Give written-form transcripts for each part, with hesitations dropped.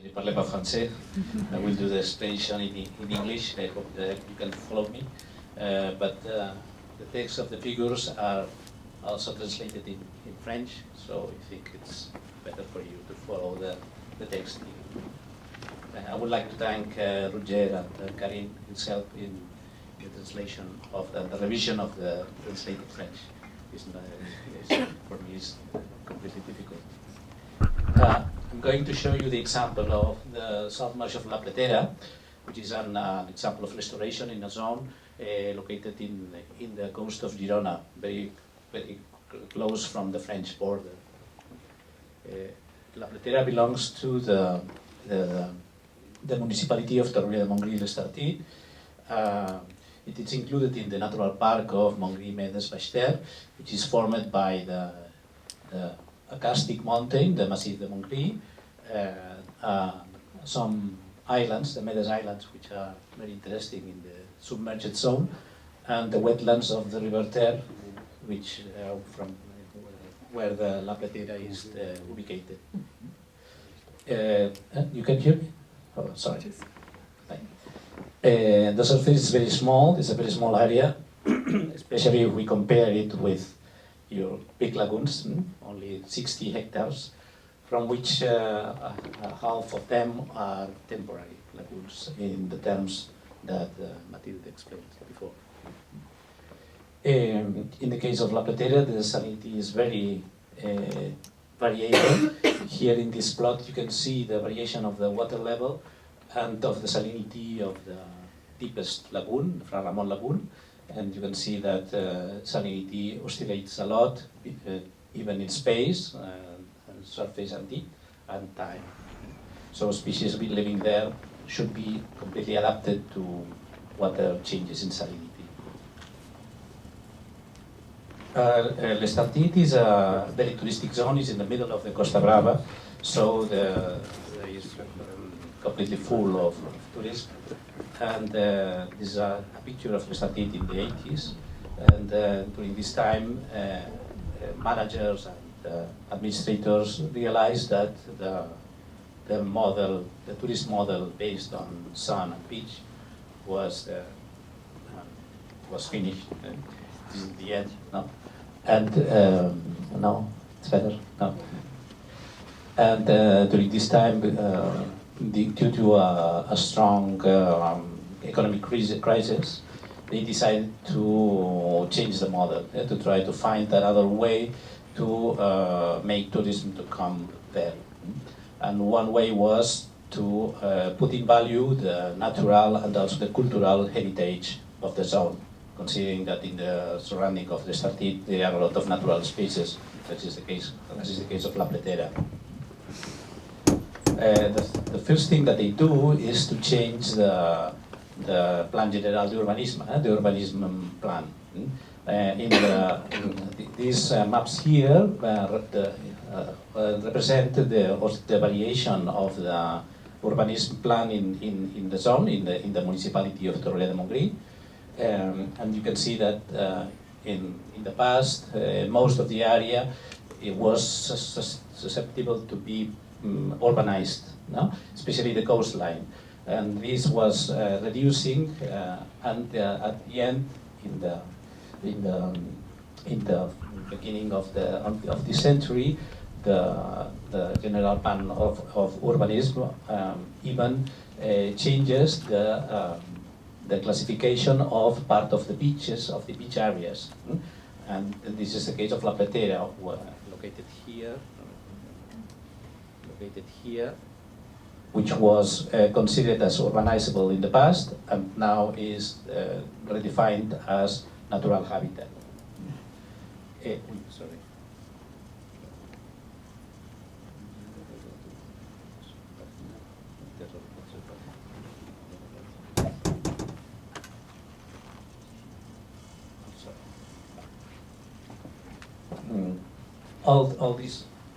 Je ne parle pas français. I will do the explanation in English. I hope that you can follow me. But the text of the figures are also translated in French, so I think it's better for you to follow the text. I would like to thank Roger and Karin his help in the translation of the revision of the translated French. For me, it's completely difficult. I'm going to show you the example of the submerge of La Pletera, which is an example of restoration in a zone located in the coast of Girona, very close from the French border. La Pletera belongs to the municipality of Torroella-de-Montgrí-les-Tartis. It is included in the natural park of Montgrí-Médès-Baix-Ter, which is formed by the Akarstic mountain, the Massif de Montgrí, some islands, the Médès Islands, which are very interesting in the submerged zone, and the wetlands of the River Ter, which from where the La Pletera is ubicated. You can hear me? Oh, sorry. The surface is very small. It's a very small area, especially if we compare it with your big lagoons, only 60 hectares, from which half of them are temporary lagoons in the terms that Matilde explained before. In the case of La Pletera, the salinity is very variable. Here in this plot you can see the variation of the water level and of the salinity of the deepest lagoon, Fra Ramon Lagoon, and you can see that salinity oscillates a lot, even in space, and surface and deep, and time. So species living there should be completely adapted to water changes in salinity. Les Tartis is a very touristic zone. It's in the middle of the Costa Brava, so it's completely full of tourism. And this is a picture of Les Tartis in the 80s. And during this time, managers and administrators realized that the tourist model based on sun and beach was finished. This is the end, no? And no, it's better, no. And during this time, due to a strong economic crisis, they decided to change the model, to try to find another way to make tourism to come there. And one way was to put in value the natural and also the cultural heritage of the zone, considering that in the surrounding of the Tartis there are a lot of natural spaces. That is the case of La Pletera. The first thing that they do is to change the Plan General de Urbanisme, the urbanism plan. These maps here represent the variation of the urbanism plan in the zone, in the municipality of Torroella-de-Montgrí. And you can see that in the past, most of the area it was susceptible to be urbanized, no? Especially the coastline. And this was reducing, and at the end, in the beginning of the century, the general plan of urbanism even changes the classification of part of the beaches, of the beach areas. And this is the case of La Pletera, located here, which was considered as urbanizable in the past, and now is redefined as natural habitat. Sorry.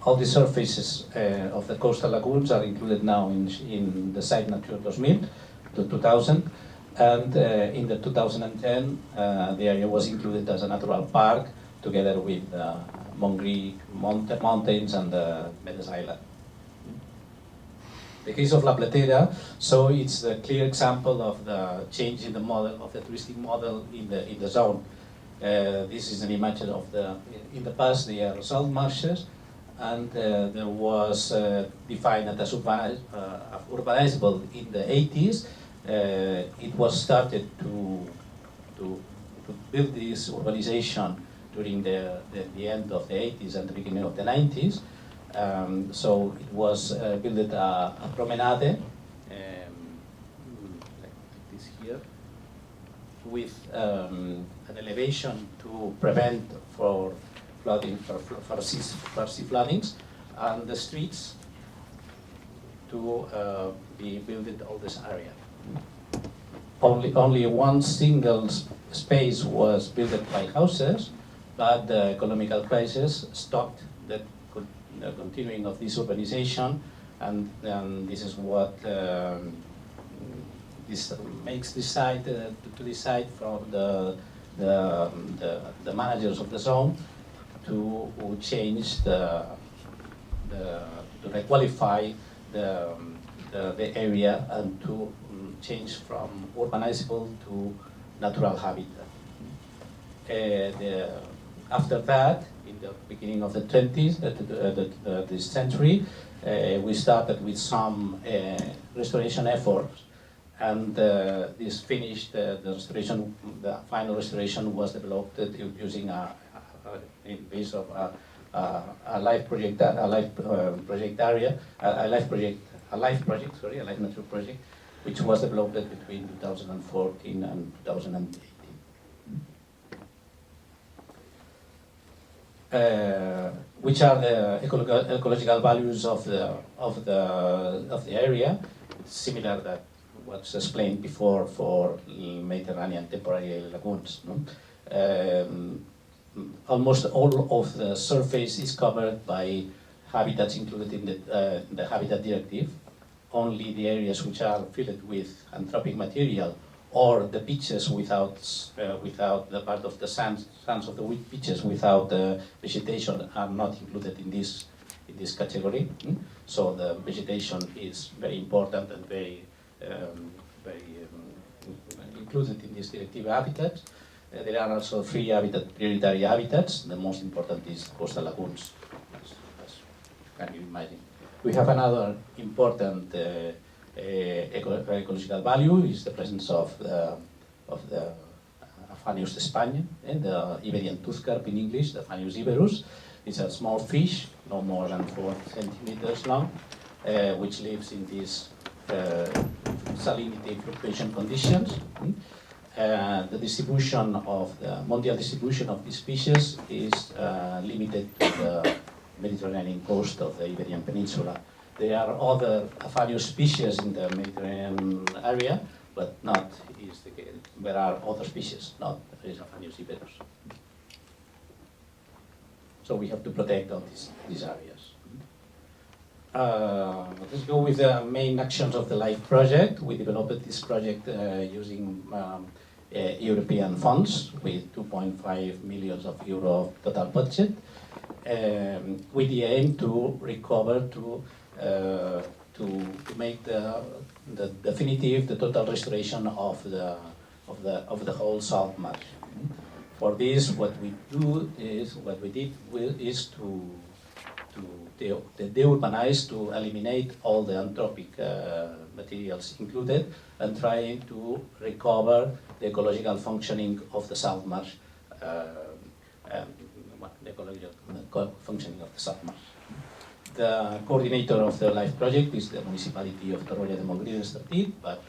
All these surfaces of the coastal lagoons are included now in the site Nature 2000 to 2000, and in the 2010 the area was included as a natural park together with the Montgrí mountains and the Médès Island. The case of La Pletera, so it's a clear example of the change in the model, of the touristic model in the zone. This is an image of in the past, they are salt marshes, and there was defined as urbanizable in the 80s. It was started to build this urbanization during the end of the 80s and the beginning of the 90s. So it was built a promenade, like this here, with an elevation to prevent for flooding, for sea floodings, and the streets to be built in all this area. Only one single space was built by houses, but the economical crisis stopped the continuing of this urbanization, and this is what this makes decide to decide from the managers of the zone to change to requalify the area and to change from urbanizable to natural habitat. After that, in the beginning of the 20s, this century, we started with some restoration efforts, and this finished the restoration. The final restoration was developed using in base of a life project, a life nature project, which was developed between 2014 and 2018. Which are the ecological values of the area? It's similar that what's explained before for Mediterranean temporary lagoons. No? Almost all of the surface is covered by habitats included in the Habitat Directive. Only the areas which are filled with anthropic material or the beaches without the part of the sands of the beaches without vegetation are not included in this category. So the vegetation is very important and very included in this directive habitats. There are also 3 priority habitats. The most important is coastal lagoons, as can you imagine. We have another important ecological value is the presence of the Phanius Espagne, and the Iberian tooth carp in English, the Phanius iberus. It's a small fish, no more than 4 centimeters long, which lives in these salinity fluctuation conditions. The distribution of the mondial distribution of these species is limited to the Mediterranean coast of the Iberian Peninsula. There are other Phanius species in the Mediterranean area, but not is the case. There are other species, not Phanius iberus. So we have to protect all these areas. Let's go with the main actions of the LIFE project. We developed this project using European funds with 2.5 million euro total budget, with the aim to recover to make the definitive, the total restoration of the whole salt marsh. For this, what we did is to deurbanize, to eliminate all the anthropic materials included, and trying to recover the ecological functioning of the salt marsh, the ecological functioning of the salt marsh. The coordinator of the LIFE project is the municipality of Torroella de Montgrí, but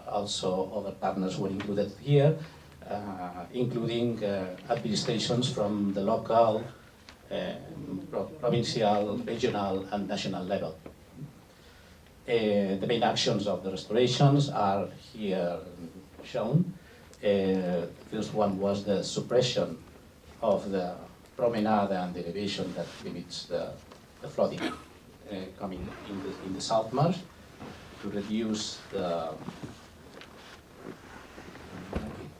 also other partners were included here, including administrations from the local, provincial, regional, and national level. The main actions of the restorations are here shown. The first one was the suppression of the promenade and the elevation that limits the flooding coming in the salt marsh, to reduce the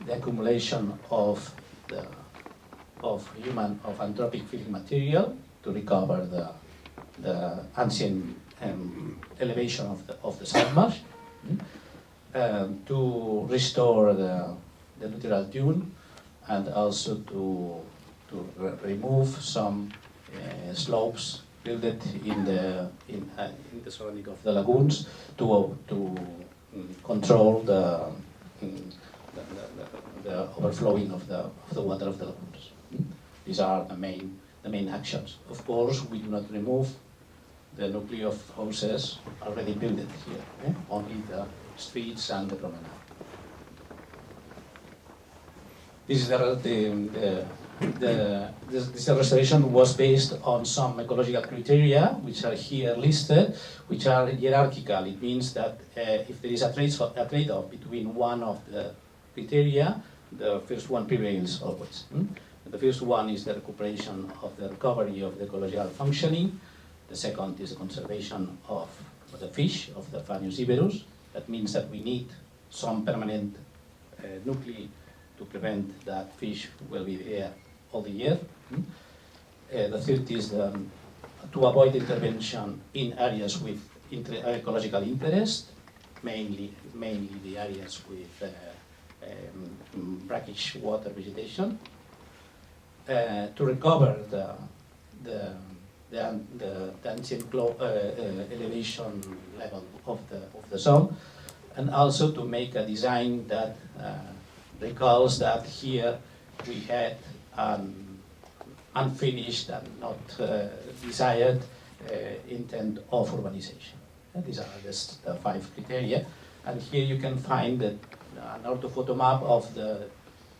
accumulation of anthropic filling material, to recover the ancient elevation of the Saltmarsh, to restore the littoral dune, and also to remove some slopes built in the surrounding of the lagoons to control the overflowing of the water of the lagoons. These are the main actions. Of course, we do not remove the nuclei of houses already built here, only the streets and the promenade. This restoration was based on some ecological criteria, which are here listed, which are hierarchical. It means that if there is a trade-off between one of the criteria, the first one prevails always. The first one is the recuperation of the recovery of the ecological functioning. The second is the conservation of the fish, of the Phanius iberus. That means that we need some permanent nuclei to prevent that fish will be there all the year. The third is to avoid intervention in areas with ecological interest, mainly the areas with brackish water vegetation. To recover the ancient elevation level of the zone, and also to make a design that recalls that here we had unfinished and not desired intent of urbanization. And these are the 5 criteria. And here you can find an orthophoto map of the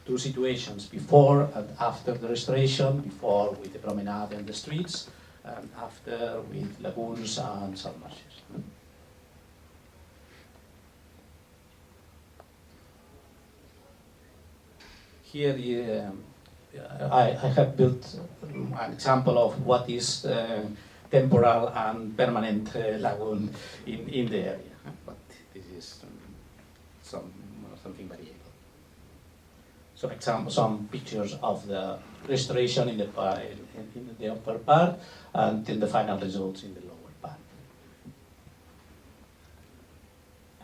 2 situations, before and after the restoration, before with the promenade and the streets, and after with lagoons and salt marshes. Here I have built an example of what is temporal and permanent lagoon in the area, but this is something variable. Some pictures of the restoration in the upper part, and in the final results in the lower part.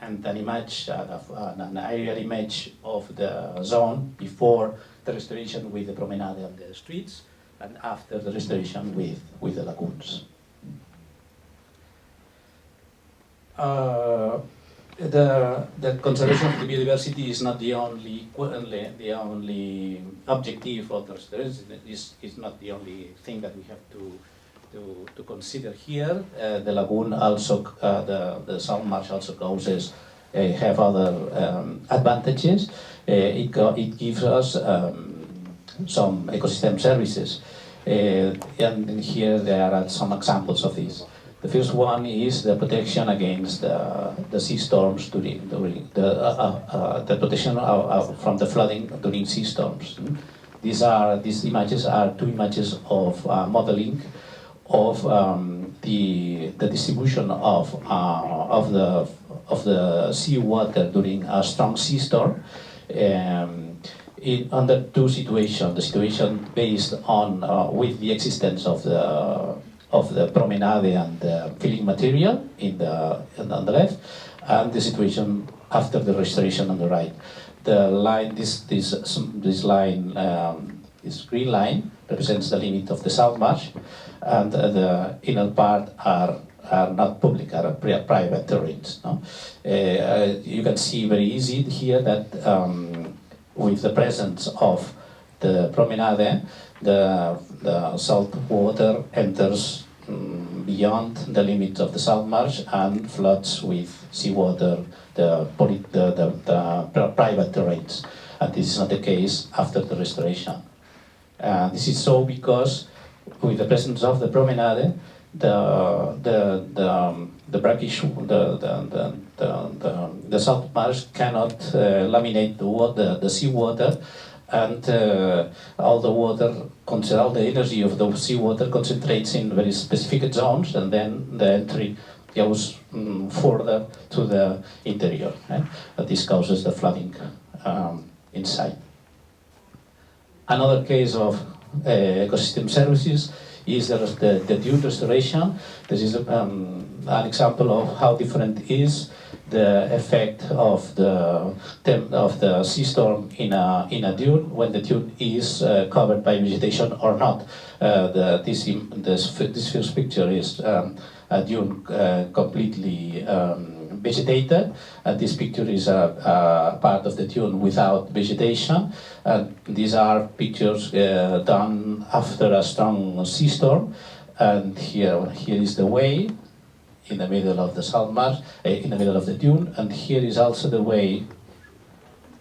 And an image, an aerial image of the zone before the restoration with the promenade and the streets, and after the restoration with the lagoons. The conservation of the biodiversity is not the only objective of the restoration. Is not the only thing that we have to consider here. The lagoon also, the salt marsh also causes have other advantages. It gives us some ecosystem services, and here there are some examples of these. The first one is the protection against the sea storms during the protection from the flooding during sea storms. These images are 2 images of modeling of the distribution of the seawater during a strong sea storm. Under 2 situations: the situation based on with the existence of the promenade and the filling material on the left, and the situation after the restoration on the right. The line, this line, this green line represents the limit of the salt marsh, and the inner part are not public, are private terrains. No? You can see very easy here that with the presence of the promenade, the salt water enters beyond the limit of the salt marsh and floods with seawater the private terrains. And this is not the case after the restoration. This is so because with the presence of the promenade, the brackish, the salt marsh cannot laminate the seawater, and all the energy of the seawater concentrates in very specific zones, and then the entry goes further to the interior. This causes the flooding inside. Another case of ecosystem services is the dune restoration. This is an example of how different is the effect of the sea storm in a dune when the dune is covered by vegetation or not. This first picture is a dune completely vegetated, and this picture is a part of the dune without vegetation. And these are pictures done after a strong sea storm. And here is the way in the middle of the salt marsh, in the middle of the dune, and here is also the way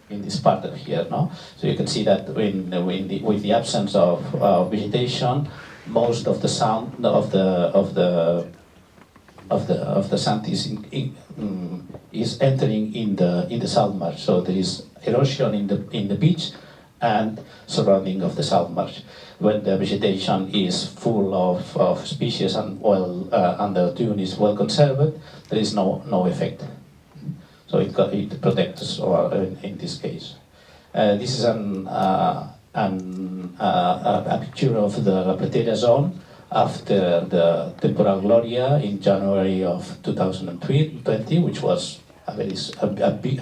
in this part of here. No, so you can see that with the absence of vegetation, most of the sound of the sand is entering in the salt marsh. So there is erosion in the beach and surrounding of the salt marsh. When the vegetation is full of species and and the dune is well conserved, there is no effect. So it protects, in this case. This is a picture of the Pletera zone after the temporal Gloria in January of 2020, which was a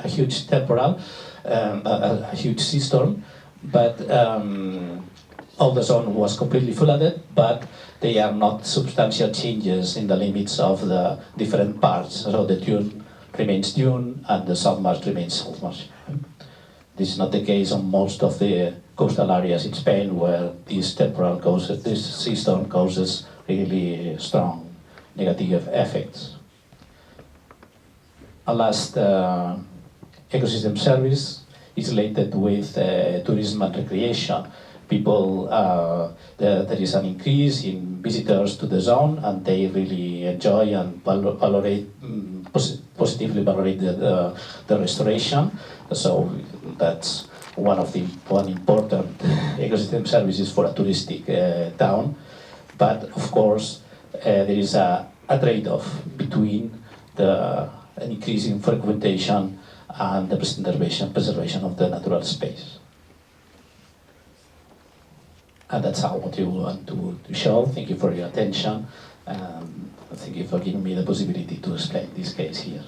huge temporal, a huge sea storm. But all the zone was completely flooded, but they are not substantial changes in the limits of the different parts. So the dune remains dune and the salt marsh remains salt marsh. This is not the case on most of the coastal areas in Spain, where this sea storm causes really strong negative effects. A last ecosystem service is related with tourism and recreation. There is an increase in visitors to the zone, and they really enjoy and positively valorate the restoration. So that's one important ecosystem services for a touristic town. But of course, there is a trade-off between an increase in frequentation and the preservation of the natural space. And that's what you want to show. Thank you for your attention. Thank you for giving me the possibility to explain this case here.